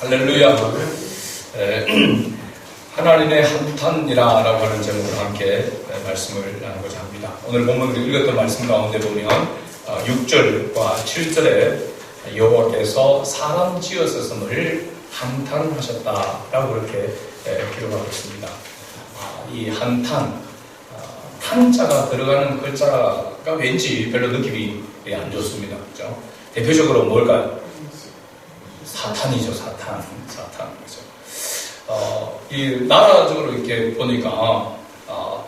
할렐루야. 하나님의 한탄이라고 하는 제목으로 함께 말씀을 나누고자 합니다. 오늘 본문으로 읽었던 말씀 가운데 보면 6절과 7절에 여호와께서 사람 지으셨음을 한탄하셨다라고 그렇게 기록하고 있습니다. 이 한탄, 탄자가 들어가는 글자가 왠지 별로 느낌이 안 좋습니다. 그렇죠? 대표적으로 뭘까요? 사탄이죠, 사탄. 그죠? 이 나라적으로 이렇게 보니까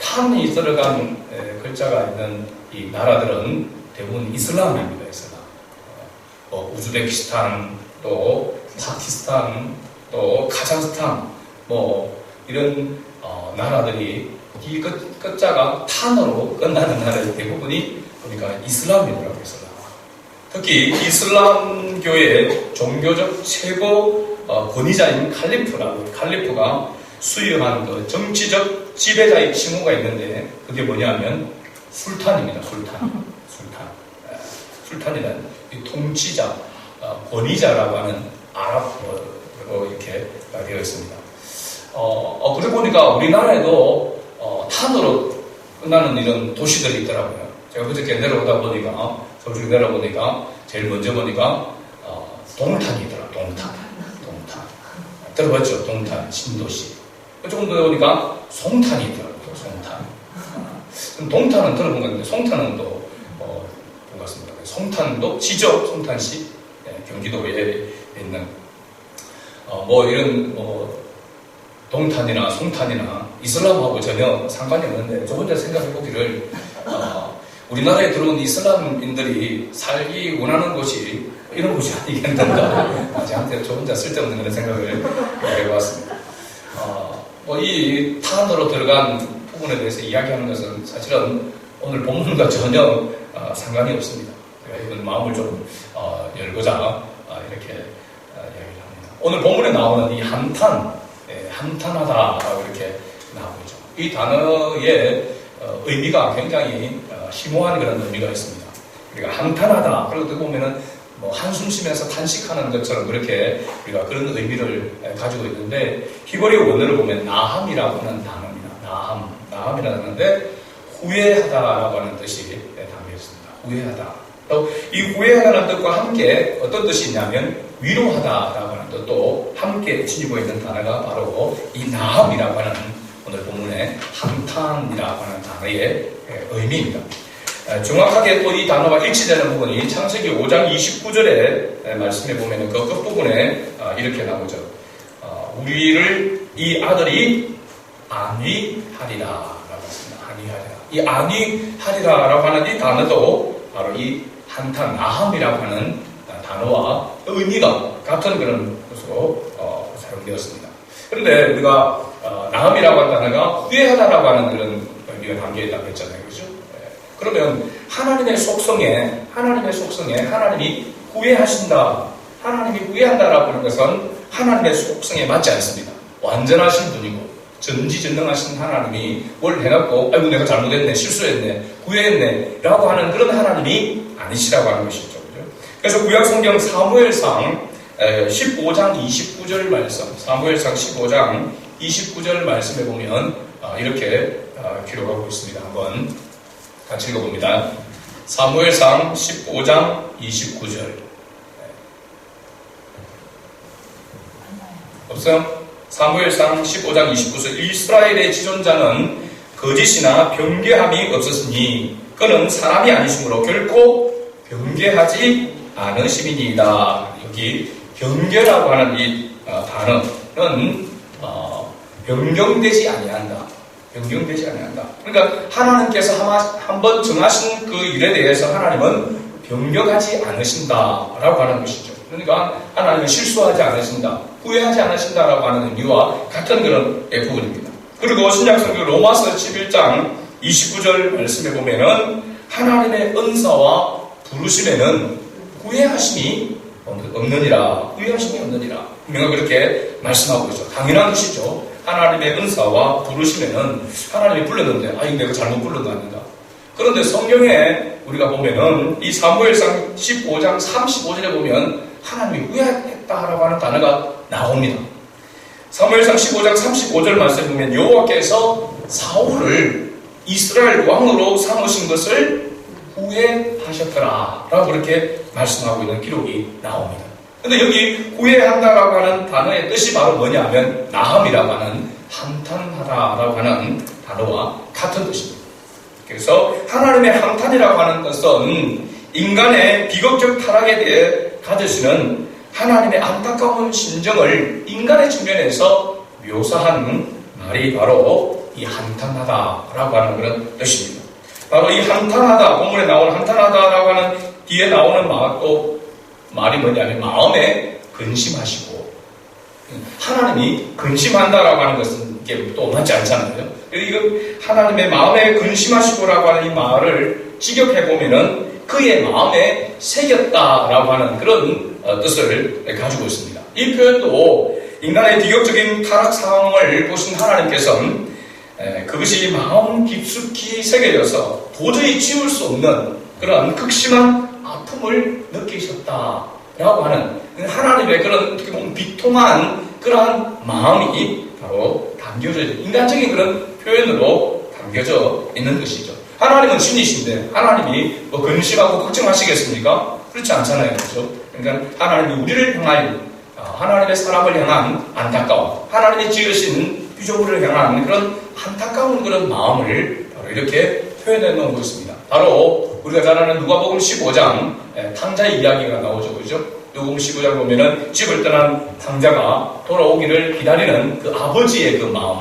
탄이 들어간 글자가 있는 이 나라들은 대부분 이슬람입니다. 이슬람. 우즈베키스탄, 또 파키스탄, 또 카자흐스탄, 이런 나라들이 이 끝자가 탄으로 끝나는 나라의 대부분이 보니까 이슬람이더라고요. 이슬람. 특히 이슬람교의 종교적 최고 권위자인 칼리프가 수여한 그 정치적 지배자의 칭호가 있는데 그게 뭐냐면 술탄입니다. 술탄이란 통치자, 권위자라고 하는 아랍어로 이렇게 되어 있습니다. 그러고 보니까 우리나라에도 탄으로 끝나는 이런 도시들이 있더라고요. 제가 그저께 내려오다 보니까, 서울에 내려보니까, 제일 먼저 보니까, 동탄이 있더라고요. 동탄. 들어봤죠? 동탄, 신도시. 조금 더 보니까, 송탄이 있더라고요. 송탄. 동탄은 들어본 건데, 송탄은 또, 본 것 같습니다. 송탄도 지죠? 송탄시. 경기도에 있는, 동탄이나 송탄이나 이슬람하고 전혀 상관이 없는데 저 혼자 생각해보기를 우리나라에 들어온 이슬람인들이 살기 원하는 곳이 이런 곳이 아니겠는가 저한테 저 혼자 쓸데없는 그런 생각을 해봤습니다. 이 탄으로 들어간 부분에 대해서 이야기하는 것은 사실은 오늘 본문과 전혀 상관이 없습니다. 이건 마음을 좀 열고자 이렇게 이야기를 합니다. 오늘 본문에 나오는 이 한탄하다라고 이렇게 나오고 있죠. 이 단어의 의미가 굉장히 심오한 그런 의미가 있습니다. 우리가 한탄하다, 그리고 듣고 보면은 한숨 쉬면서 탄식하는 것처럼 그렇게 우리가 그런 의미를 가지고 있는데 히브리 원어를 보면 나함이라고 하는 단어입니다. 나함이라는 단어인데 후회하다라고 하는 뜻이 담겨 있습니다. 후회하다. 또 이 후회하다는 뜻과 함께 어떤 뜻이 있냐면 위로하다라고 하는 뜻도 함께 지니고 있는 단어가 바로 이 나함이라고 하는 오늘 본문의 한탄이라고 하는 단어의 의미입니다. 정확하게 또 이 단어가 일치되는 부분이 창세기 5장 29절에 말씀해 보면 그 끝부분에 이렇게 나오죠. 우리를 이 아들이 안위하리라라고 했습니다. 안위하리라. 이 안위하리라라고 하는 이 단어도 바로 이 한탄, 나함이라고 하는 단어와 의미가 같은 그런 것으로 사용되었습니다. 그런데 우리가 나함이라고 하는 단어가 후회하다라고 하는 그런 의미가 담겨있다고 했잖아요. 그죠? 그러면 하나님의 속성에 하나님이 후회하신다, 하나님이 후회한다라고 하는 것은 하나님의 속성에 맞지 않습니다. 완전하신 분이고 전지전능하신 하나님이 뭘 해갖고 아이고 내가 잘못했네, 실수했네, 후회했네 라고 하는 그런 하나님이 아니시라고 하는 것이죠. 그죠? 그래서 구약성경 사무엘상 15장 29절 말씀, 사무엘상 15장 29절 말씀에 보면 이렇게 기록하고 있습니다. 한번 같이 읽어봅니다. 사무엘상 15장 29절. 없어요? 사무엘상 15장 29절. 이스라엘의 지존자는 거짓이나 변개함이 없었으니 그는 사람이 아니시므로 결코 변개하지 않으심이니이다. 여기 변개라고 하는 이 단어는 변경되지 아니한다. 그러니까 하나님께서 한번 정하신 그 일에 대해서 하나님은 변경하지 않으신다라고 하는 것이죠. 그러니까 하나님은 실수하지 않으신다, 후회하지 않으신다라고 하는 의미와 같은 그런 부분입니다. 그리고 신약성경 로마서 11장 29절 말씀에 보면은 하나님의 은사와 부르심에는 후회하심이 없느니라. 분명히 그렇게 말씀하고 있죠. 당연한 것이죠. 하나님의 은사와 부르심에는 하나님이 불렀는데 내가 잘못 부른 거 아닌가. 그런데 성경에 우리가 보면은 이 사무엘상 15장 35절에 보면 하나님이 하겠다라고 하는 단어가 나옵니다. 사무엘상 15장 35절 말씀에 보면 여호와께서 사울을 이스라엘 왕으로 삼으신 것을 후회하셨더라 라고 그렇게 말씀하고 있는 기록이 나옵니다. 근데 여기 후회한다라고 하는 단어의 뜻이 바로 뭐냐면 나함이라고 하는 한탄하다라고 하는 단어와 같은 뜻입니다. 그래서 하나님의 한탄이라고 하는 것은 인간의 비극적 타락에 대해 가지시는 하나님의 안타까운 심정을 인간의 측면에서 묘사한 말이 바로 이 한탄하다라고 하는 그런 뜻입니다. 바로 이 한탄하다, 본문에 나오는 한탄하다라고 하는 뒤에 나오는 말이 뭐냐면 마음에 근심하시고, 하나님이 근심한다라고 하는 것은 이게 또 맞지 않잖아요. 이거 하나님의 마음에 근심하시고라고 하는 이 말을 직역해보면은 그의 마음에 새겼다라고 하는 그런 뜻을 가지고 있습니다. 이 표현도 인간의 비극적인 타락 상황을 보신 하나님께서는 그것이 마음 깊숙이 새겨져서 도저히 지울 수 없는 그런 극심한 아픔을 느끼셨다라고 하는 하나님의 그런 어떻게 보면 비통한 그러한 마음이 바로 담겨져 있는 인간적인 그런 표현으로 담겨져 있는 것이죠. 하나님은 신이신데 하나님이 뭐 근심하고 걱정하시겠습니까? 그렇지 않잖아요. 그렇죠? 그러니까 하나님이 우리를 향하여 하나님의 사람을 향한 안타까움, 하나님이 지으신 피조물을 향한 그런 안타까운 그런 마음을 바로 이렇게 표현해 놓은 것입니다. 바로 우리가 잘 아는 누가복음 15장 탕자의 이야기가 나오죠. 그죠? 누가복음 15장 보면은 집을 떠난 탕자가 돌아오기를 기다리는 그 아버지의 그 마음,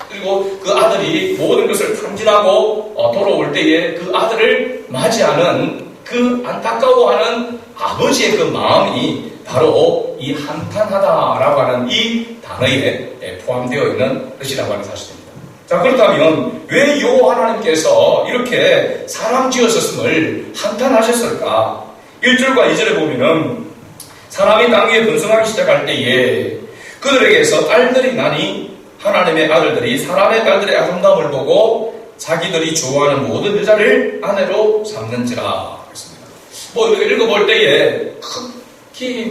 그리고 그 아들이 모든 것을 탐진하고 돌아올 때에 그 아들을 맞이하는 그 안타까워하는 아버지의 그 마음이 바로 이 한탄하다라고 하는 이 단어에 포함되어 있는 뜻이라고 하는 사실입니다. 자, 그렇다면 왜 여호와 하나님께서 이렇게 사람 지으셨음을 한탄하셨을까? 1절과 2절에 보면은 사람이 땅 위에 번성하기 시작할 때에 그들에게서 딸들이 나니 하나님의 아들들이 사람의 딸들의 아름다움을 보고 자기들이 좋아하는 모든 여자를 아내로 삼는지라 했습니다. 이렇게 읽어볼 때에 특히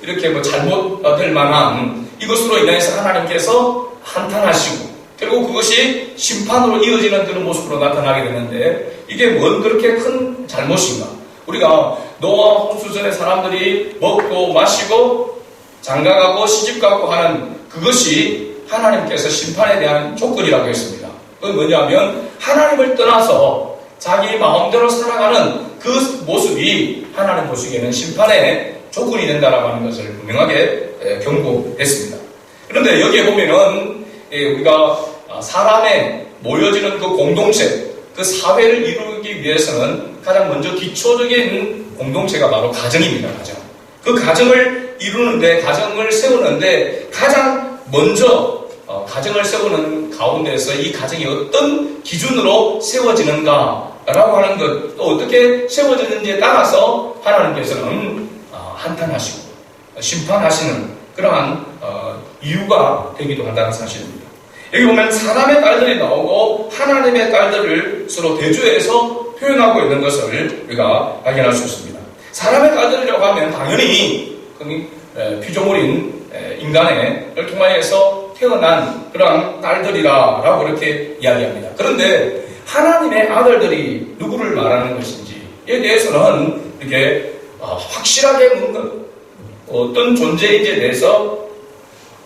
이렇게 잘못될 만한 이것으로 인해서 하나님께서 한탄하시고 결국 그것이 심판으로 이어지는 그런 모습으로 나타나게 되는데 이게 뭔 그렇게 큰 잘못인가? 우리가 노아 홍수 전에 사람들이 먹고 마시고 장가가고 시집가고 하는 그것이 하나님께서 심판에 대한 조건이라고 했습니다. 그건 뭐냐면 하나님을 떠나서 자기 마음대로 살아가는 그 모습이 하나님 보시기에는 심판의 조건이 된다라고 하는 것을 분명하게 경고했습니다. 그런데 여기에 보면은 우리가 사람의 모여지는 그 공동체, 그 사회를 이루기 위해서는 가장 먼저 기초적인 공동체가 바로 가정입니다. 가정. 그 가정을 이루는데, 가정을 세우는데 가장 먼저 가정을 세우는 가운데서 이 가정이 어떤 기준으로 세워지는가라고 하는 것, 또 어떻게 세워지는지에 따라서 하나님께서는 한탄하시고 심판하시는 그러한 이유가 되기도 한다는 사실입니다. 여기 보면 사람의 딸들이 나오고 하나님의 딸들을 서로 대조해서 표현하고 있는 것을 우리가 발견할 수 있습니다. 사람의 딸들이라고 하면 당연히 피조물인 인간을 통하여서 태어난 그러한 딸들이라고 이렇게 이야기합니다. 그런데 하나님의 아들들이 누구를 말하는 것인지에 대해서는 이렇게 확실하게 어떤 존재인지에 대해서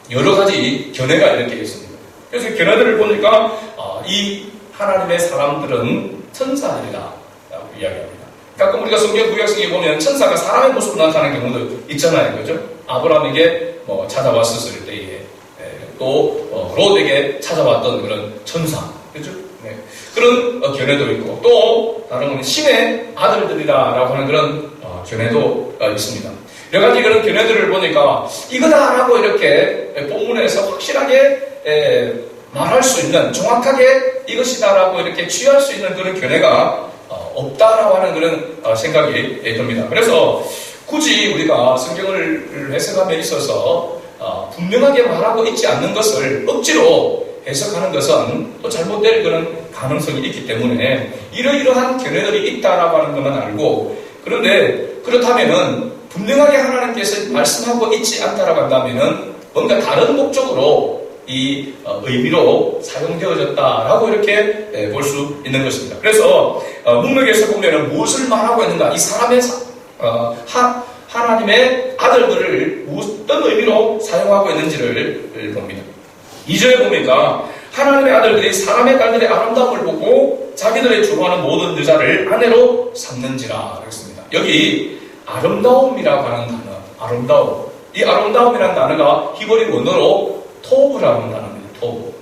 여러 가지 견해가 이렇게 있습니다. 그래서 견해들을 보니까 이 하나님의 사람들은 천사들이다 라고 이야기합니다. 가끔 우리가 성경 구약성에 보면 천사가 사람의 모습으로 나타나는 경우도 있잖아요. 그죠? 아브라함에게 찾아왔었을 때에 또 롯에게 찾아왔던 그런 천사. 그죠? 네. 그런 견해도 있고 또 다른 건 신의 아들들이라고 하는 그런 견해도 있습니다. 여러 가지 그런 견해들을 보니까 이거다라고 이렇게 본문에서 확실하게 말할 수 있는, 정확하게 이것이다라고 이렇게 취할 수 있는 그런 견해가 없다라고 하는 그런 생각이 듭니다. 그래서 굳이 우리가 성경을 해석함에 있어서 분명하게 말하고 있지 않는 것을 억지로 해석하는 것은 또 잘못될 그런 가능성이 있기 때문에 이러이러한 견해들이 있다라고 하는 것만 알고, 그런데 그렇다면은 분명하게 하나님께서 말씀하고 있지 않다라고 한다면은 뭔가 다른 목적으로 이 의미로 사용되어졌다라고 이렇게 볼 수 있는 것입니다. 그래서 문맥에서 보면은 무엇을 말하고 있는가? 이 사람의 하나님의 아들들을 어떤 의미로 사용하고 있는지를 봅니다. 2절에 보니까 하나님의 아들들이 사람의 딸들의 아름다움을 보고 자기들의 좋아하는 모든 여자를 아내로 삼는지라 그랬습니다. 여기 아름다움이라고 하는 단어, 아름다움. 이 아름다움이라는 단어가 히브리 원어로 토브라는 단어입니다. 토브.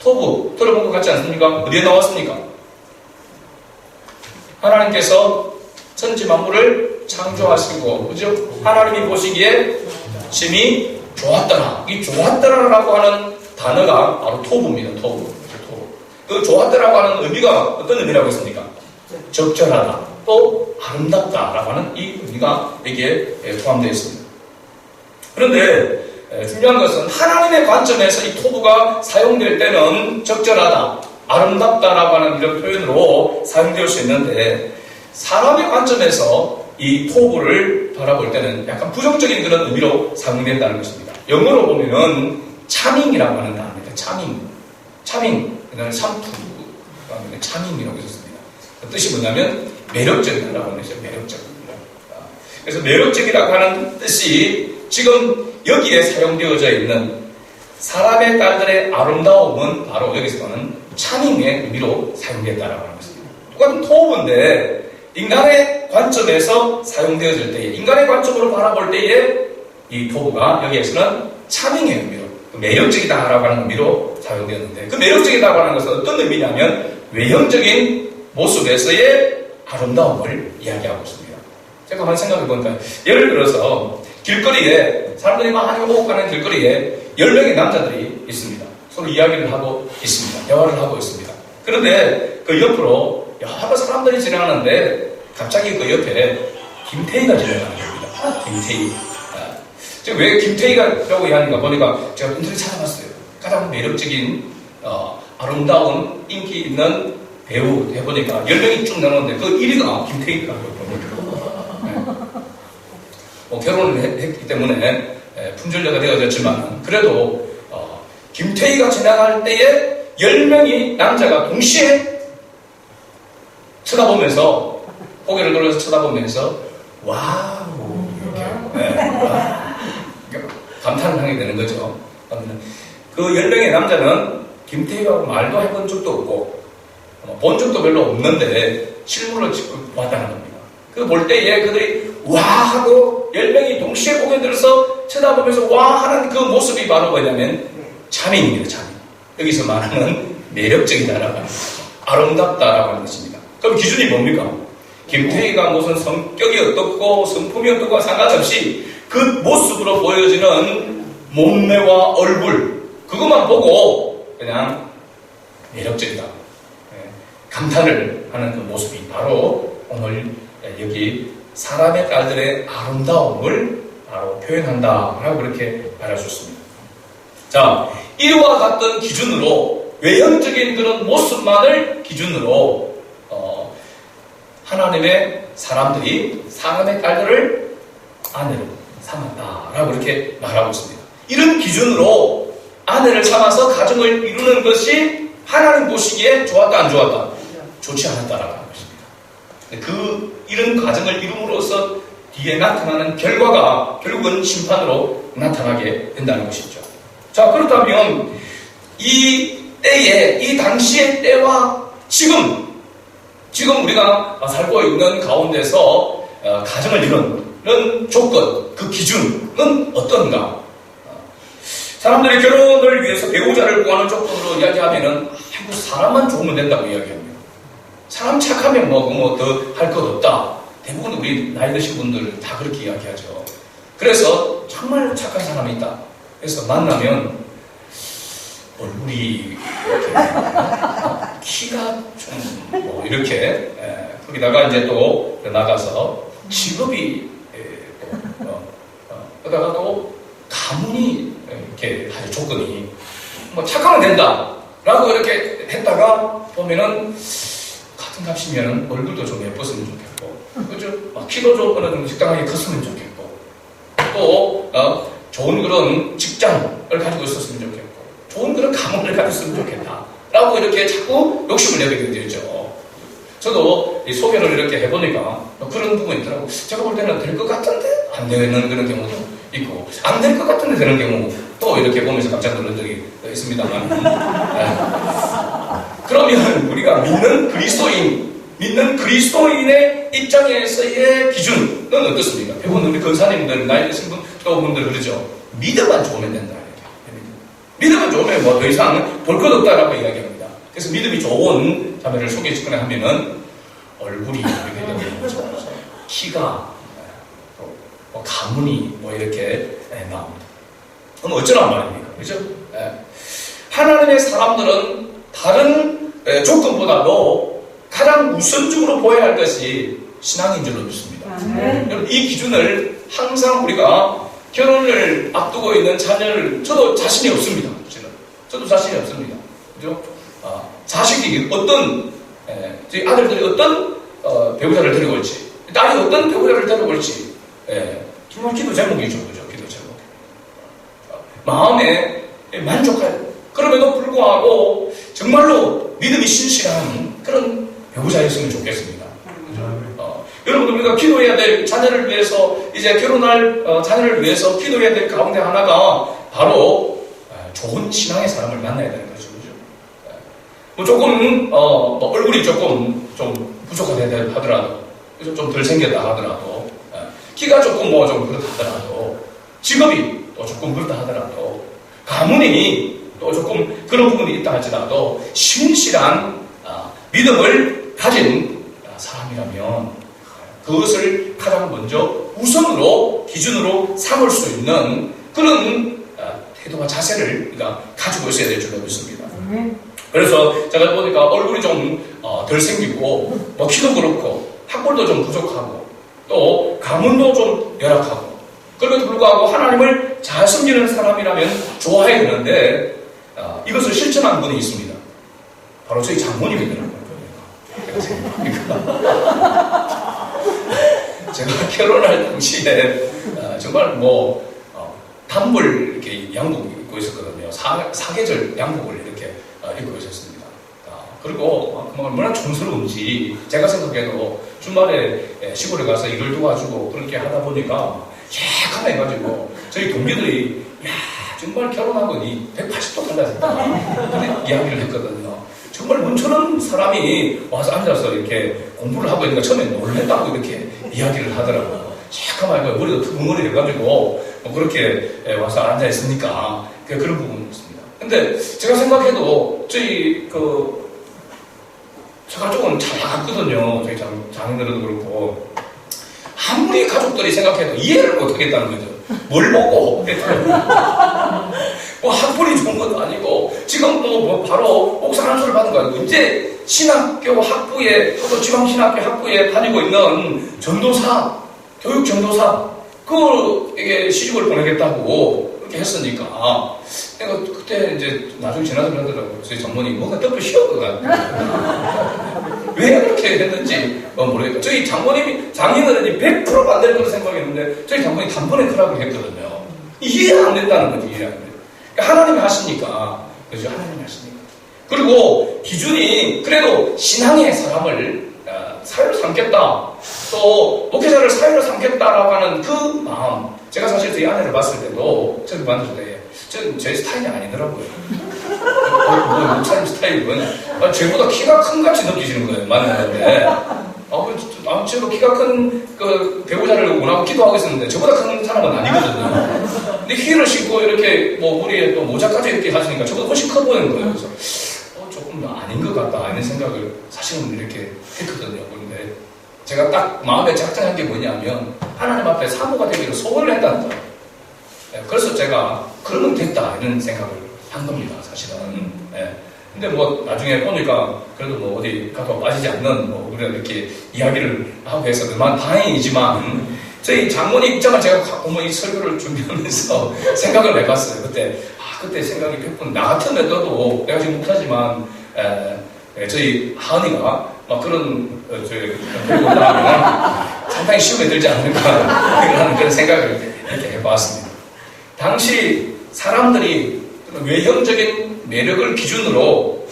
토브 들어본 것 같지 않습니까? 어디에 나왔습니까? 하나님께서 천지 만물을 창조하시고, 그죠? 하나님이 보시기에 심히 좋았더라. 이 좋았더라라고 하는 단어가 바로 토브입니다. 토브. 그 좋았더라고 하는 의미가 어떤 의미라고 했습니까? 적절하다. 또 아름답다라고 하는 이 의미가 여기에 포함되어 있습니다. 그런데 중요한 것은 하나님의 관점에서 이 토브가 사용될 때는 적절하다, 아름답다라고 하는 이런 표현으로 사용될 수 있는데, 사람의 관점에서 이 토브를 바라볼 때는 약간 부정적인 그런 의미로 사용된다는 것입니다. 영어로 보면은 차밍이라고 하는 단어입니다. 차밍, 그다음에 상품, 차밍이라고 있었습니다. 그 뜻이 뭐냐면 매력적이라고 하는 것이죠. 매력적입니다. 그래서 매력적이라고 하는 뜻이 지금 여기에 사용되어져 있는 사람의 딸들의 아름다움은 바로 여기서는 차밍의 의미로 사용된다라고 하는 것입니다. 똑같은 토브인데 인간의 관점에서 사용되어질 때에, 인간의 관점으로 바라볼 때에 이 토브가 여기에서는 차밍의 의미로, 매력적이다라고 하는 의미로 사용되었는데, 그 매력적이다라고 하는 것은 어떤 의미냐면 외형적인 모습에서의 아름다움을 이야기하고 있습니다. 제가 한번 생각해 보니까, 예를 들어서 길거리에 사람들이 많이 오고 가는 길거리에 10명의 남자들이 있습니다. 서로 이야기를 하고 있습니다. 대화를 하고 있습니다. 그런데 그 옆으로 여러 사람들이 지나가는데 갑자기 그 옆에 김태희가 지나가는 겁니다. 김태희. 제가 왜 김태희라고 이야기하는가 보니까 제가 인터넷 찾아봤어요. 가장 매력적인 아름다운 인기 있는 배우 해보니까 10명이 쭉 나오는데 그 1위가 김태희더라고요. 결혼을 했기 때문에 품절녀가 되어졌지만 그래도 김태희가 지나갈 때에 10명의 남자가 동시에 쳐다보면서, 고개를 돌려서 쳐다보면서 와우 이렇게 감탄을 하게 되는 거죠. 그 10명의 남자는 김태희하고 말도 해본 적도 없고 본 적도 별로 없는데 실물로 지금 왔다는 겁니다. 그 볼 때에 그들이 와 하고 10명이 동시에 고개 들어서 쳐다보면서 와 하는 그 모습이 바로 뭐냐면 차밍입니다. 차밍. 여기서 말하는 매력적이다라고 하는 것이죠. 아름답다라고 하는 것입니다. 그럼 기준이 뭡니까? 김태희가 무슨 성격이 어떻고 성품이 어떻고 상관없이 그 모습으로 보여지는 몸매와 얼굴, 그것만 보고 그냥 매력적이다, 감탄을 하는 그 모습이 바로 오늘 여기 사람의 딸들의 아름다움을 바로 표현한다라고 그렇게 말할 수 있습니다. 자, 이와 같은 기준으로, 외형적인 그런 모습만을 기준으로 하나님의 사람들이 사람의 딸들을 아내로 삼았다라고 이렇게 말하고 있습니다. 이런 기준으로 아내를 삼아서 가정을 이루는 것이 하나님 보시기에 좋았다 안 좋았다? 좋지 않았다라고 하는 것입니다. 이런 가정을 이룸으로써 뒤에 나타나는 결과가 결국은 심판으로 나타나게 된다는 것이죠. 자, 그렇다면 이 때에, 이 당시의 때와 지금 우리가 살고 있는 가운데서 가정을 이루는 조건, 그 기준은 어떤가? 사람들이 결혼을 위해서 배우자를 구하는 조건으로 이야기하면은 사람만 좋으면 된다고 이야기합니다. 사람 착하면 뭐 더 할 것 없다. 대부분 우리 나이 드신 분들 다 그렇게 이야기하죠. 그래서 정말 착한 사람이 있다. 그래서 만나면 얼굴이 이렇게 키가 좀 이렇게 거기다가 이제 또 나가서 직업이 그러다가 또 가문이 이렇게 아주 조건이 착하면 된다라고 이렇게 했다가 보면은 같은 값이면 얼굴도 좀 예뻤으면 좋겠고, 그죠? 키도 좀 어느 정도 적당하게 컸으면 좋겠고, 또 좋은 그런 직장을 가지고 있었으면 좋겠고 좋은 그런 가문을 가졌으면 좋겠다 라고 이렇게 자꾸 욕심을 내게 되죠. 저도 이 소개를 이렇게 해보니까 그런 부분이 있더라고. 제가 볼 때는 될 것 같은데 안 되는 그런 경우도 있고 안 될 것 같은데 되는 경우 또 이렇게 보면서 깜짝 놀란 적이 있습니다만 그러면 우리가 믿는 그리스도인의 입장에서의 기준은 어떻습니까? 대부분 우리 권사님들, 나이 드신 분들 그러죠. 믿음만 좋으면 된다. 믿음만 좋으면 뭐 더 이상 볼 것 없다라고 이야기합니다. 그래서 믿음이 좋은 자매를 소개시키거나 하면은 얼굴이 이렇게 되죠. 키가, 뭐 가문이 뭐 이렇게 나옵니다. 그럼 어쩌란 말입니까? 그죠? 하나님의 사람들은 다른 조건보다도 가장 우선적으로 보여야 할 것이 신앙인 줄로 믿습니다. 여러분, 이 기준을 항상 우리가 결혼을 앞두고 있는 자녀를, 저도 자신이 없습니다. 저도 자신이 없습니다. 그죠? 자식이 어떤, 저희 아들들이 어떤 배우자를 데리고 올지, 딸이 어떤 배우자를 데리고 올지, 정말 기도 제목이죠. 그죠? 기도 제목. 마음에 만족할, 그럼에도 불구하고 정말로 믿음이 신실한 그런 배우자였으면 좋겠습니다. 여러분들 우리가 기도해야 될 자녀를 위해서 이제 결혼할 자녀를 위해서 기도해야 될 가운데 하나가 바로 좋은 신앙의 사람을 만나야 되는 거죠. 그죠? 뭐 조금 뭐 얼굴이 조금 좀 부족하다 하더라도 좀 덜 생겼다 하더라도 키가 조금 뭐 좀 그렇다 하더라도 직업이 또 조금 그렇다 하더라도 가문이 또 조금 그런 부분이 있다 할지라도 신실한 믿음을 가진 사람이라면 그것을 가장 먼저 우선으로 기준으로 삼을 수 있는 그런 태도와 자세를 우리가 가지고 있어야 될 줄로 믿습니다. 그래서 제가 보니까 얼굴이 좀 덜 생기고 뭐 키도 그렇고 학벌도 좀 부족하고 또 가문도 좀 열악하고 그럼에도 불구하고 하나님을 잘 섬기는 사람이라면 좋아야 되는데 이것을 실천한 분이 있습니다. 바로 저희 장모님이더라고요. 제가 결혼할 당시에 정말 뭐 단벌 이렇게 양복 입고 있었거든요. 사계절 양복을 이렇게 입고 있었습니다. 그리고 얼마나 촌스러운지 제가 생각해도 주말에 시골에 가서 일을 도와주고 그렇게 하다 보니까 개감해가지고 저희 동기들이 야 정말 결혼하고 180도 달라졌다 그렇게 이야기를 했거든요. 정말 문처럼 사람이 와서 앉아서 이렇게 공부를 하고 있는가 처음에 놀랬다고 이렇게 이야기를 하더라고요. 새까맣게 머리도 투머리 해가지고 뭐 그렇게 와서 앉아있으니까 그런 부분이 있습니다. 근데 제가 생각해도 제가 조금 잘 나갔거든요. 저희 장인들도 그렇고 아무리 가족들이 생각해도 이해를 못하겠다는 거죠. 뭘 보고 뭐 학벌이 좋은 것도 아니고 지금 뭐 바로 옥상 한 수를 받은 거 아니고 이제 신학교 학부에 또 지방신학교 학부에 다니고 있는 전도사 교육 전도사 이게 시집을 보내겠다고 그렇게 했으니까 내가 그때 이제 나중에 지나서 그러더라고요. 저희 장모님 뭔가 떡도 쉬었거든. 왜 그렇게 했는지 모르겠다. 저희 장인어른이 100% 반대를 거로 생각했는데 저희 장모님이 단번에 크라고 했거든요. 이해가 안 된다는 거지. 이해가 안 돼. 그러니까 하나님이 하시니까 그죠? 하나님이 하시니까. 그리고 기준이 그래도 신앙의 사람을 사회로 삼겠다. 또 목회자를 사회로 삼겠다라고 하는 그 마음. 제가 사실 저희 아내를 봤을 때도 저를 만났을 때 저는 제 스타일이 아니더라고요. 목사님 스타일은 저보다 키가 큰 같이 느끼시는 거예요. 만났는데 저도 키가 큰 그 배우자를 원하고 기도하고 있었는데 저보다 큰 사람은 아니거든요. 근데 힐을 신고 이렇게 뭐 머리에 또 모자까지 이렇게 하시니까 저보다 훨씬 커 보이는 거예요. 그래서 조금 아닌 것 같다 이런 생각을 사실은 이렇게 했거든요. 그런데 제가 딱 마음에 작정한 게 뭐냐면 하나님 앞에 사모가 되기를 소원을 했다는 거예요. 그래서 제가 그러면 됐다 이런 생각을 한 겁니다. 사실은. 근데 뭐 나중에 보니까 그래도 뭐 어디 가도 빠지지 않는 뭐 우리가 이렇게 이야기를 하고 해서 그만 다행이지만 저희 장모님 입장을 제가 갖고 이 설교를 준비하면서 생각을 해봤어요. 그때 생각이 100% 나 같으면 너도 내가 지금 목사지만 저희 하은이가 막 그런 저희 그리고 나면 상당히 시험에 들지 않을까 하는 그런 생각을 이렇게 해봤습니다. 당시 사람들이 외형적인 매력을 기준으로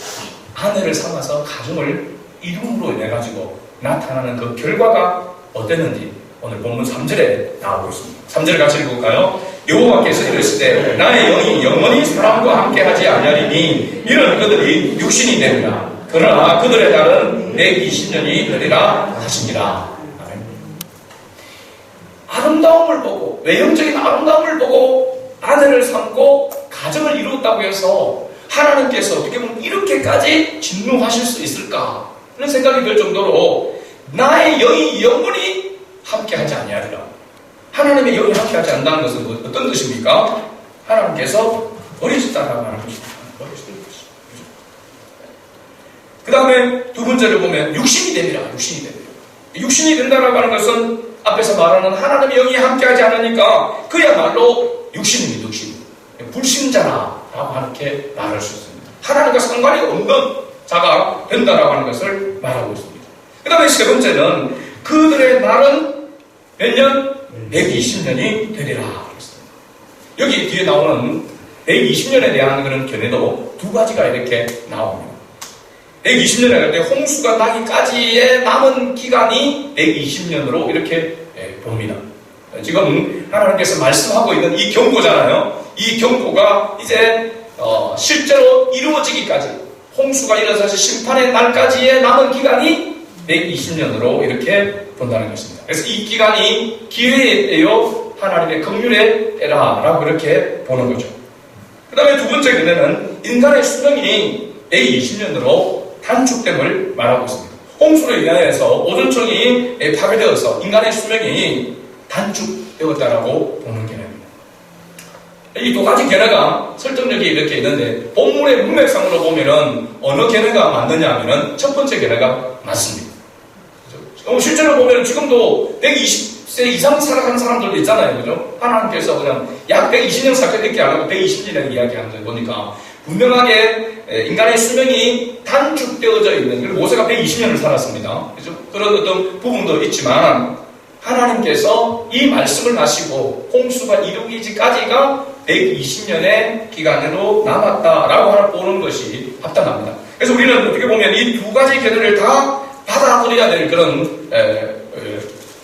아내를 삼아서 가정을 이룸으로 인해 가지고 나타나는 그 결과가 어땠는지 오늘 본문 3절에 나오고 있습니다. 3절 같이 읽어볼까요? 여호와께서 이르시되 나의 영이 영원히 사람과 함께하지 아니하리니 이런 그들이 육신이 됩니다. 그러나 그들의 날은 120년이 되리라 하시니라. 아멘. 아름다움을 보고 외형적인 아름다움을 보고 아내를 삼고 가정을 이루었다고 해서 하나님께서 어떻게 보면 이렇게까지 진노하실 수 있을까 그런 생각이 들 정도로 나의 영이 영원히 함께하지 아니하리라. 하나님의 영이 함께하지 않는다는 것은 어떤 뜻입니까? 하나님께서 버리셨다라고 하는 것입니다. 버리셨다는 것입니다. 그 다음에 두 번째를 보면 육신이 됩니다. 육신이 됩니다. 육신이 된다라고 하는 것은 앞에서 말하는 하나님의 영이 함께하지 않으니까 그야말로 육신입니다. 육신. 불신자라고 이렇게 말할 수 있습니다. 하나님과 상관이 없는 자가 된다라고 하는 것을 말하고 있습니다. 그 다음에 세 번째는 그들의 날은 몇 년? 120년이 되리라. 그랬습니다. 여기 뒤에 나오는 120년에 대한 그런 견해도 두 가지가 이렇게 나옵니다. 120년에 갈 때 홍수가 나기까지의 남은 기간이 120년으로 이렇게 봅니다. 지금 하나님께서 말씀하고 있는 이 경고잖아요. 이 경고가 이제 실제로 이루어지기까지 홍수가 일어나서 심판의 날까지의 남은 기간이 120년으로 이렇게 본다는 것입니다. 그래서 이 기간이 기회의 때요 하나님의 긍휼의 때라라고 이렇게 보는 거죠. 그 다음에 두 번째 견해는 인간의 수명이 120년으로 단축됨을 말하고 있습니다. 홍수로 인하여서 오존층이 파괴되어서 인간의 수명이 단축되었다라고 보는 견해입니다. 이 두 가지 견해가 설득력이 이렇게 있는데 본문의 문맥상으로 보면은 어느 견해가 맞느냐 하면은 첫 번째 견해가 맞습니다. 그죠? 실제로 보면 지금도 120세 이상 살아가는 사람들도 있잖아요. 그죠? 하나님께서 그냥 약 120년 살겠게 안 하고 120년이라는 이야기하는 거 보니까 분명하게 인간의 수명이 단축되어져 있는, 그리고 모세가 120년을 살았습니다. 그죠? 그런 어떤 부분도 있지만 하나님께서 이 말씀을 하시고 홍수가 이루기까지가 120년의 기간으로 남았다라고 보는 것이 합당합니다. 그래서 우리는 어떻게 보면 이 두 가지 견해를 다 받아들여야 될 그런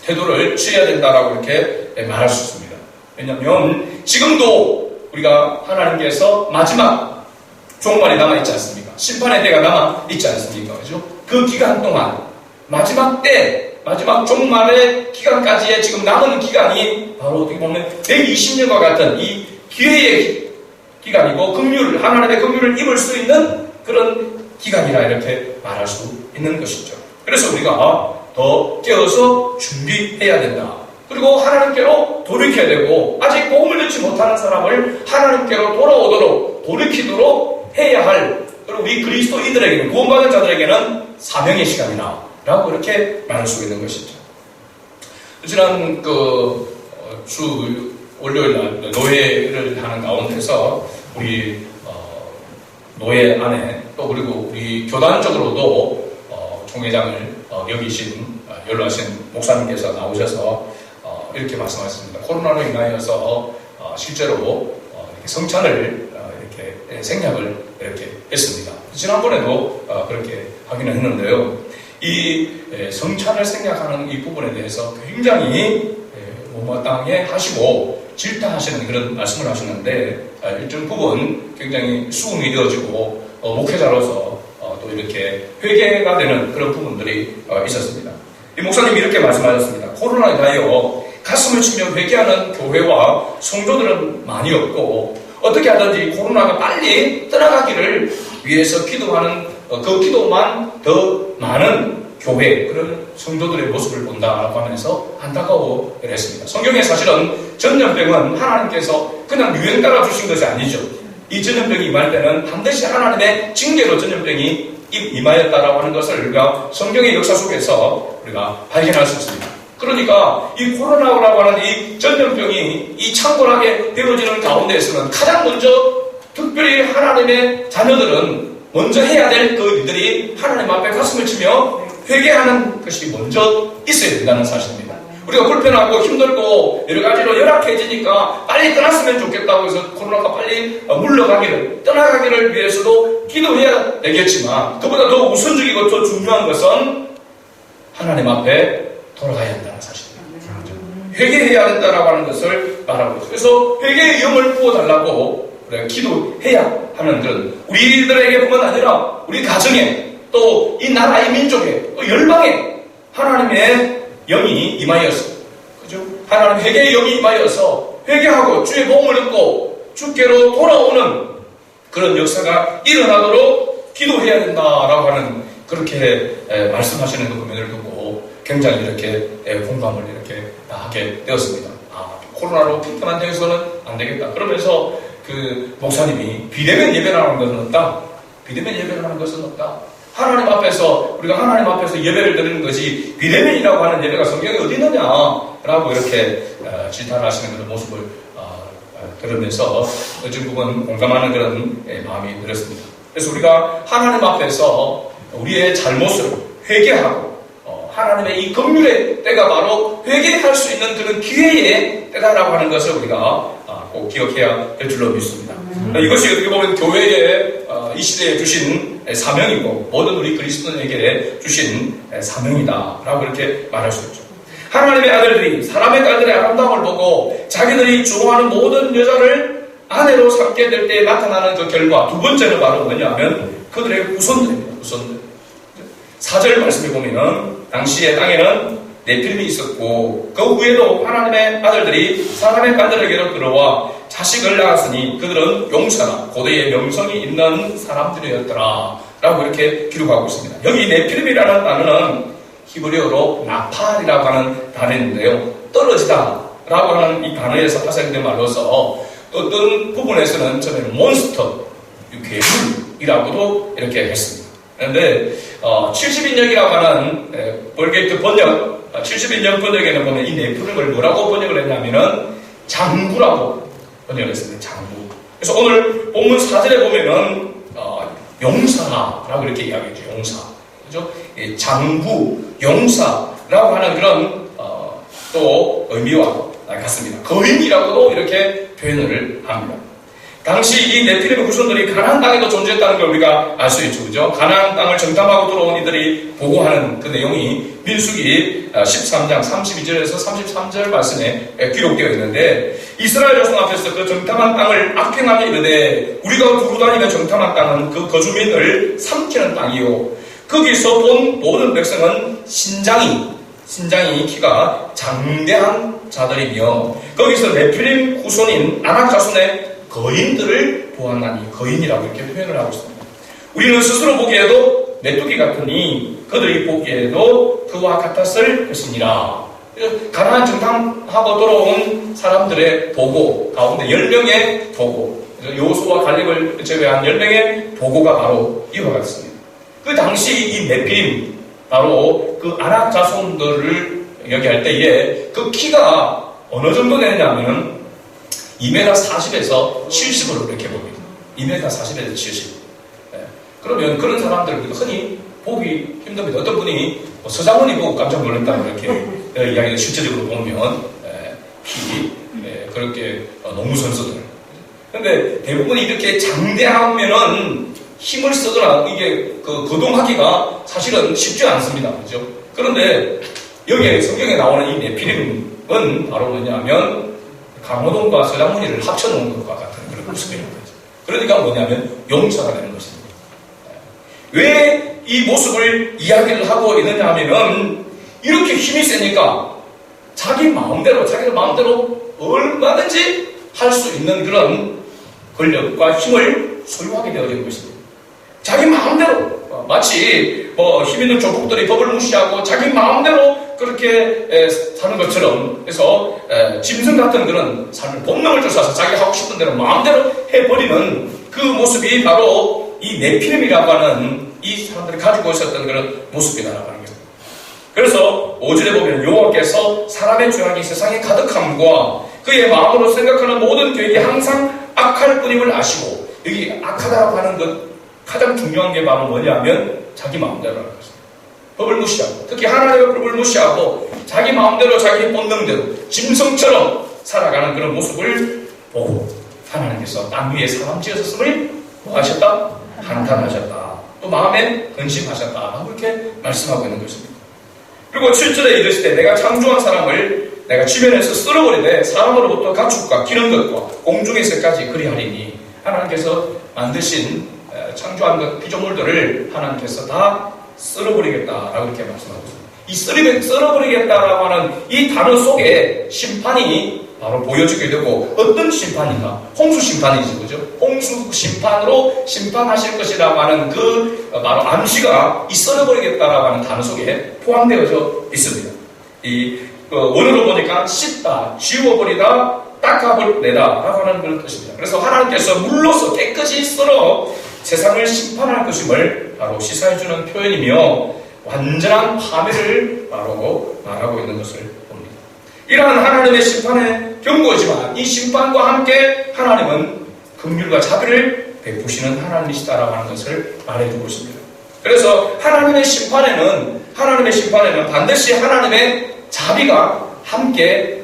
태도를 취해야 된다라고 이렇게 말할 수 있습니다. 왜냐하면 지금도 우리가 하나님께서 마지막 종말이 남아있지 않습니까? 심판의 때가 남아있지 않습니까? 그죠? 그 기간 동안 마지막 때 마지막 종말의 기간까지의 지금 남은 기간이 바로 어떻게 보면 120년과 같은 이 기회의 기간이고 하나님의 긍휼을 입을 수 있는 그런 기간이라 이렇게 말할 수 있는 것이죠. 그래서 우리가 더 깨어서 준비해야 된다. 그리고 하나님께로 돌이켜야 되고 아직 복음을 듣지 못하는 사람을 하나님께로 돌이키도록 해야 할, 그리고 우리 그리스도인들에게는, 구원받은 자들에게는 사명의 시간이다 라고 이렇게 말할 수 있는 것이죠. 지난 주 월요일 날 노예를 하는 가운데서 우리 노예 안에 또 그리고 우리 교단적으로도 총회장을 여기신 연로하신 목사님께서 나오셔서 이렇게 말씀하셨습니다. 코로나로 인하여서 실제로 이렇게 성찬을 이렇게 생략을 이렇게 했습니다. 지난번에도 그렇게 하기는 했는데요. 이 성찬을 생략하는 이 부분에 대해서 굉장히 못마땅해 하시고 질타하시는 그런 말씀을 하셨는데 일정 부분 굉장히 수긍이 되어지고 목회자로서 또 이렇게 회개가 되는 그런 부분들이 있었습니다. 이 목사님이 이렇게 말씀하셨습니다. 코로나에 대하여 가슴을 치며 회개하는 교회와 성도들은 많이 없고 어떻게 하든지 코로나가 빨리 떠나가기를 위해서 기도하는 그 기도만 더 많은 교회, 그런 성도들의 모습을 본다라고 하면서 안타까워했습니다. 성경에 사실은 전염병은 하나님께서 그냥 유행 따라 주신 것이 아니죠. 이 전염병이 임할 때는 반드시 하나님의 징계로 전염병이 임하였다라고 하는 것을 우리가 성경의 역사 속에서 우리가 발견할 수 있습니다. 그러니까 이 코로나라고 하는 이 전염병이 이 창궐하게 되어지는 가운데에서는 가장 먼저 특별히 하나님의 자녀들은 먼저 해야 될 그 일들이 하나님 앞에 가슴을 치며 회개하는 것이 먼저 있어야 된다는 사실입니다. 우리가 불편하고 힘들고 여러 가지로 열악해지니까 빨리 떠났으면 좋겠다고 해서 코로나가 빨리 물러가기를, 떠나가기를 위해서도 기도해야 되겠지만 그보다 더 우선적이고 더 중요한 것은 하나님 앞에 돌아가야 한다는 사실입니다. 회개해야 된다라고 하는 것을 말하고 있어요. 그래서 회개의 영을 부어달라고 우리가 기도해야 하는 그런 우리들에게뿐만 아니라 우리 가정에 또 이 나라의 민족에 또 열방에 하나님의 영이 임하여서, 그죠? 하나님 회개의 영이 임하여서 회개하고 주의 도움을 얻고 주께로 돌아오는 그런 역사가 일어나도록 기도해야 된다라고 하는 그렇게 말씀하시는 그 부분을 두고 굉장히 이렇게 공감을 이렇게 하게 되었습니다. 코로나로 핑크만 되어서는 안 되겠다. 그러면서 그 목사님이 비대면 예배라는 것은 없다. 비대면 예배라는 것은 없다. 하나님 앞에서, 우리가 하나님 앞에서 예배를 드리는 것이 비대면이라고 하는 예배가 성경에 어디 있느냐라고 이렇게 질타하시는 그런 모습을 들으면서 어떤 부분 공감하는 그런 마음이 들었습니다. 그래서 우리가 하나님 앞에서 우리의 잘못을 회개하고 하나님의 이 긍휼의 때가 바로 회개할 수 있는 그런 기회의 때다라고 하는 것을 우리가 꼭 기억해야 될 줄로 믿습니다. 이것이 어떻게 보면 교회에 이 시대에 주신 사명이고 모든 우리 그리스도인에게 주신 사명이다라고 이렇게 말할 수 있죠. 하나님의 아들들이 사람의 딸들의 아름다움을 보고 자기들이 좋아하는 모든 여자를 아내로 삼게 될 때 나타나는 그 결과, 두 번째는 바로 뭐냐면 그들의 후손들입니다. 후손들. 4절 말씀에 보면은 당시의 땅에는 네필림이 있었고 그 후에도 하나님의 아들들이 사람의 딸들에게로 들어와 자식을 낳았으니 그들은 용사나 고대의 명성이 있는 사람들이었더라 라고 이렇게 기록하고 있습니다. 여기 네필림이라는 단어는 히브리어로 나팔이라고 하는 단어인데요, 떨어지다 라고 하는 이 단어에서 파생된 말로서 어떤 부분에서는 처음에는 몬스터, 괴물이라고도 이렇게 했습니다. 그런데 70인역이라고 하는 볼게이트 번역, 70인역 번역에는 보면 이 네필림을 뭐라고 번역을 했냐면은 장구라고 번역을 했습니다. 장구. 그래서 오늘 본문 4절에 보면은 용사라고 이렇게 이야기했죠. 용사. 그죠? 장구, 용사라고 하는 그런 또 의미와 같습니다. 거인이라고도 이렇게 표현을 합니다. 당시 이 네필림의 후손들이 가나안 땅에도 존재했다는 걸 우리가 알 수 있죠. 그죠? 가나안 땅을 정탐하고 들어온 이들이 보고하는 그 내용이 민수기 13장 32절에서 33절 말씀에 기록되어 있는데, 이스라엘 자손 앞에서 그 정탐한 땅을 악행하며 이르되 우리가 두루 다니며 정탐한 땅은 그 거주민을 삼키는 땅이요 거기서 본 모든 백성은 신장이 키가 장대한 자들이며 거기서 네필림 후손인 아낙 자손의 거인들을 보았나니, 거인이라고 이렇게 표현을 하고 있습니다. 우리는 스스로 보기에도 메뚜기 같으니 그들이 보기에도 그와 같았을 것이니라. 가나안 정탐하고 돌아온 사람들의 보고 가운데 10명의 보고, 요수와 갈렙을 제외한 10명의 보고가 바로 이와 같습니다. 그 당시 이 네필림, 바로 그 아낙 자손들을 얘기할 때에 그 키가 어느 정도 되느냐면 2m 40에서 70으로 이렇게 봅니다. 2m 40에서 70. 그러면 그런 사람들 흔히 보기 힘듭니다. 어떤 분이 서장훈이 보고 깜짝 놀랐다고 이렇게 이야기를 실제적으로 보면 그렇게 농구 선수들. 근데 대부분 이렇게 장대하면은 힘을 쓰거나 이게 거동하기가 사실은 쉽지 않습니다. 그죠? 그런데 여기에 성경에 나오는 이 네필림은 바로 뭐냐면 강호동과 서장훈이를 합쳐놓은 것과 같은 그런 모습이라는 거죠. 그러니까 뭐냐면 용사가 되는 것입니다. 왜 이 모습을 이야기를 하고 있느냐 하면은 이렇게 힘이 세니까 자기들 마음대로 얼마든지 할 수 있는 그런 권력과 힘을 소유하게 되어지는 것입니다. 자기 마음대로 마치 힘 있는 조폭들이 법을 무시하고 자기 마음대로 그렇게 사는 것처럼 해서 짐승 같은 그런 삶을 본능을 쫓아서 자기 하고 싶은 대로 마음대로 해버리는 그 모습이 바로 이 네필림이라고 하는 이 사람들이 가지고 있었던 그런 모습이다라고 하는 것입니다. 그래서 5절에 보면 여호와께서 사람의 죄악이 세상에 가득함과 그의 마음으로 생각하는 모든 계획이 항상 악할 뿐임을 아시고, 여기 악하다고 하는 것 가장 중요한 게 바로 뭐냐면 자기 마음대로 하는 것입니다. 법을 무시하고, 특히 하나님의 법을 무시하고 자기 마음대로 자기 본능대로 짐승처럼 살아가는 그런 모습을 보고 하나님께서 땅 위에 사람 지으셨음을 뭐 하셨다? 한탄하셨다. 또 마음에 근심하셨다. 그렇게 말씀하고 있는 것입니다. 그리고 7절에 이르시되 내가 창조한 사람을 내가 주변에서 쓸어버리되 사람으로부터 가축과 기는 것과 공중에서까지 그리하리니 하나님께서 만드신 창조한 것 피조물들을 하나님께서 다 쓸어버리겠다라고 이렇게 말씀하고 있습니다. 이 쓸어버리겠다라고 하는 이 단어 속에 심판이 바로 보여지게 되고 어떤 심판인가? 홍수 심판이지, 그죠? 홍수 심판으로 심판하실 것이라고 하는 그 바로 암시가 이 썰어버리겠다라고 하는 단어 속에 포함되어져 있습니다. 이 원어로 보니까 씻다, 지워버리다, 닦아내다 라고 하는 그런 뜻입니다. 그래서 하나님께서 물로서 깨끗이 썰어 세상을 심판할 것임을 바로 시사해주는 표현이며 완전한 파멸을 바로 말하고 있는 것을 봅니다. 이러한 하나님의 심판의 경고지만 이 심판과 함께 하나님은 긍휼과 자비를 베푸시는 하나님이시다라고 하는 것을 말해주고 있습니다. 그래서 하나님의 심판에는 반드시 하나님의 자비가 함께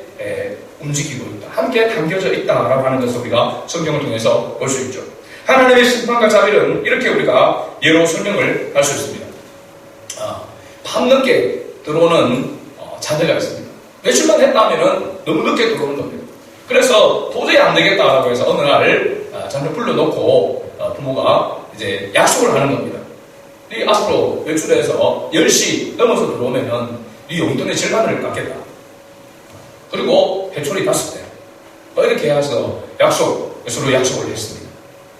움직이고 있다. 함께 담겨져 있다라고 하는 것을 우리가 성경을 통해서 볼 수 있죠. 하나님의 심판과 자비는 이렇게 우리가 예로 설명을 할 수 있습니다. 밤늦게 들어오는 자녀가 있습니다. 외출만 했다면 너무 늦게 들어오는 겁니다. 그래서 도저히 안 되겠다라고 해서 어느 날 자녀 불러놓고 부모가 이제 약속을 하는 겁니다. 네 앞으로 외출해서 10시 넘어서 들어오면 네 용돈의 절반을 깎겠다. 그리고 해초리 5대. 이렇게 해서 서로 약속을 했습니다.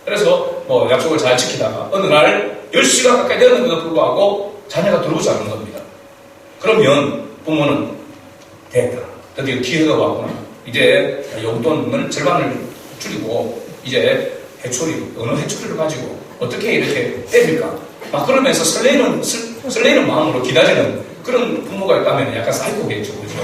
그래서 약속을 잘 지키다가 어느 날 10시가 가까이 되었는데도 불구하고 자녀가 들어오지 않는 겁니다. 그러면 부모는 됐다. 드디어 기회가 왔구나. 이제 용돈을 절반을 줄이고 이제 어느 해초리를 가지고 어떻게 이렇게 때릴까? 막 그러면서 설레이는 마음으로 기다리는 그런 부모가 있다면 약간 사이코겠죠. 그죠?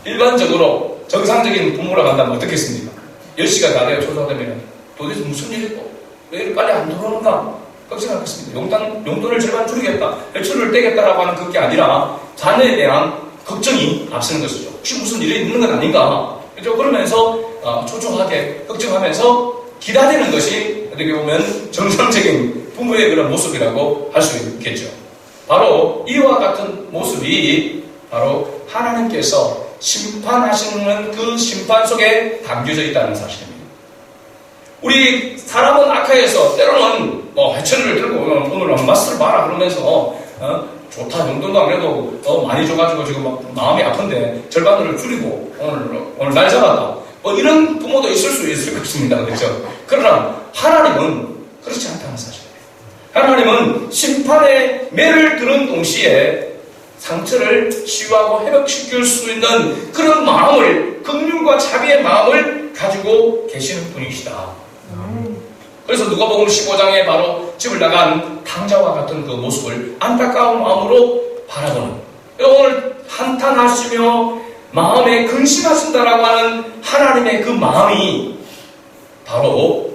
일반적으로 정상적인 부모라고 한다면 어떻겠습니까? 10시가 다 되어 초조하다면 도대체 무슨 일이고 왜 이렇게 빨리 안 들어오는가? 걱정하겠습니다. 용돈을 절반 줄이겠다, 회초리를 떼겠다라고 하는 그게 아니라 자녀에 대한 걱정이 앞서는 것이죠. 혹시 무슨 일이 있는 건 아닌가? 그렇죠? 그러면서 초조하게 걱정하면서 기다리는 것이 어떻게 보면 정상적인 부모의 그런 모습이라고 할 수 있겠죠. 바로 이와 같은 모습이 바로 하나님께서 심판하시는 그 심판 속에 담겨져 있다는 사실입니다. 우리 사람은 악하여서 때로는 회초리를 들고 오늘 맛을 봐라 그러면서 좋다 용돈도 안 해도 많이 줘가지고 지금 막 마음이 아픈데 절반을 줄이고 오늘 날 잡았다. 이런 부모도 있을 수 있을 것입니다. 그렇죠? 그러나 하나님은 그렇지 않다는 사실입니다. 하나님은 심판의 매를 드는 동시에 상처를 치유하고 회복시킬 수 있는 그런 마음을, 긍휼과 자비의 마음을 가지고 계시는 분이시다. 그래서 누가복음 15장에 바로 집을 나간 탕자와 같은 그 모습을 안타까운 마음으로 바라보는, 오늘 한탄하시며 마음에 근심하신다라고 하는 하나님의 그 마음이 바로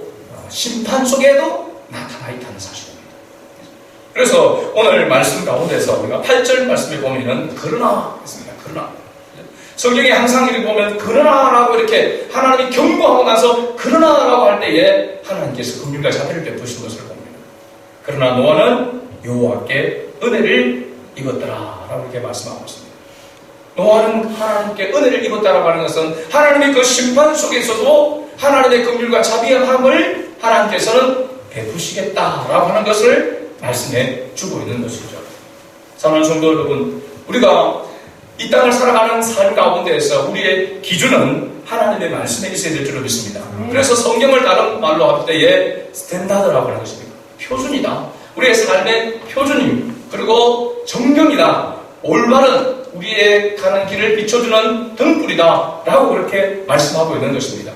심판 속에도 나타나 있다는 사실입니다. 그래서 오늘 말씀 가운데서 우리가 8절 말씀에 보면은 그러나 했습니다. 그러나 성경에 항상 이렇게 보면 그러나라고 이렇게 하나님이 경고하고 나서 그러나라고 할 때에 하나님께서 긍휼과 자비를 베푸신 것을 봅니다. 그러나 노아는 여호와께 은혜를 입었더라라고 이렇게 말씀하고 있습니다. 노아는 하나님께 은혜를 입었다라고 하는 것은 하나님의 그 심판 속에서도 하나님의 긍휼과 자비함을 하나님께서는 베푸시겠다라고 하는 것을 말씀해 주고 있는 것이죠. 사랑하는 성도 여러분, 우리가 이 땅을 살아가는 삶 가운데에서 우리의 기준은 하나님의 말씀에 있어야 될 줄로 믿습니다. 그래서 성경을 다른 말로 할 때에 스탠다드라고 하는 것입니다. 표준이다. 우리의 삶의 표준임. 그리고 정경이다. 올바른 우리의 가는 길을 비춰주는 등불이다. 라고 그렇게 말씀하고 있는 것입니다.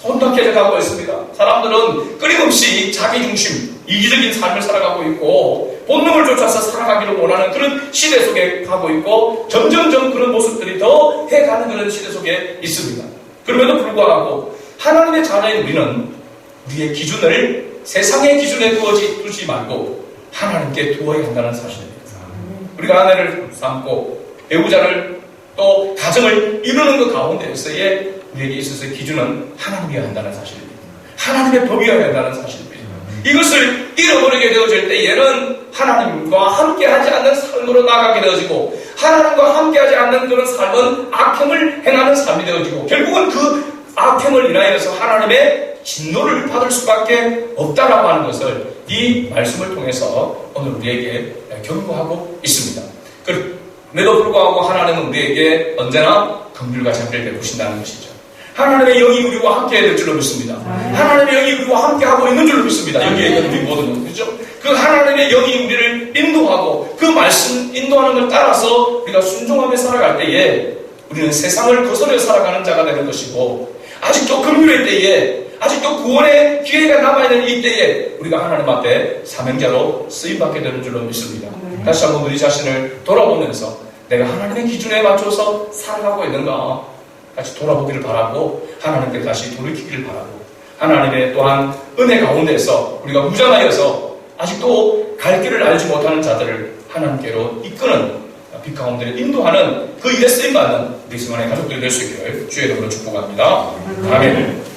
혼탁해져 가고 있습니다. 사람들은 끊임없이 자기중심, 이기적인 삶을 살아가고 있고 본능을 쫓아서 살아가기를 원하는 그런 시대 속에 가고 있고 점점점 그런 모습들이 더 해가는 그런 시대 속에 있습니다. 그럼에도 불구하고 하나님의 자녀인 우리는 우리의 기준을 세상의 기준에 두지 말고 하나님께 두어야 한다는 사실입니다. 우리가 아내를 삼고 배우자를 또 가정을 이루는 그 가운데서의 우리에게 있어서의 기준은 하나님이어야 한다는 사실입니다. 하나님의 법이어야 한다는 사실입니다. 이것을 잃어버리게 되어질 때에는 하나님과 함께하지 않는 삶으로 나가게 되어지고 하나님과 함께하지 않는 그런 삶은 악행을 행하는 삶이 되어지고 결국은 그 악행을 인하여서 하나님의 진노를 받을 수밖에 없다라고 하는 것을 이 말씀을 통해서 오늘 우리에게 경고하고 있습니다. 그럼에도 불구하고 하나님은 우리에게 언제나 긍휼과 자비를 베푸신다는 것이죠. 하나님의 영이 우리와 함께 될 줄로 믿습니다. 하나님의 영이 우리와 함께 하고 있는 줄로 믿습니다. 여기에 있는 우리 모두는 그렇죠? 그 하나님의 영이 우리를 인도하고 그 말씀 인도하는 걸 따라서 우리가 순종하며 살아갈 때에 우리는 세상을 거스려 살아가는 자가 되는 것이고 아직도 긍휼의 때에 아직도 구원의 기회가 남아있는 이 때에 우리가 하나님 앞에 사명자로 쓰임받게 되는 줄로 믿습니다. 다시 한번 우리 자신을 돌아보면서 내가 하나님의 기준에 맞춰서 살아가고 있는가 같이 돌아보기를 바라고 하나님께 다시 돌이키기를 바라고 하나님의 또한 은혜 가운데서 우리가 무장하여서 아직도 갈 길을 알지 못하는 자들을 하나님께로 이끄는 빛 가운데 인도하는 그 일에 쓰임받는 우리 승환의 가족들이 될 수 있기를 주의 이름으로 축복합니다. 아멘.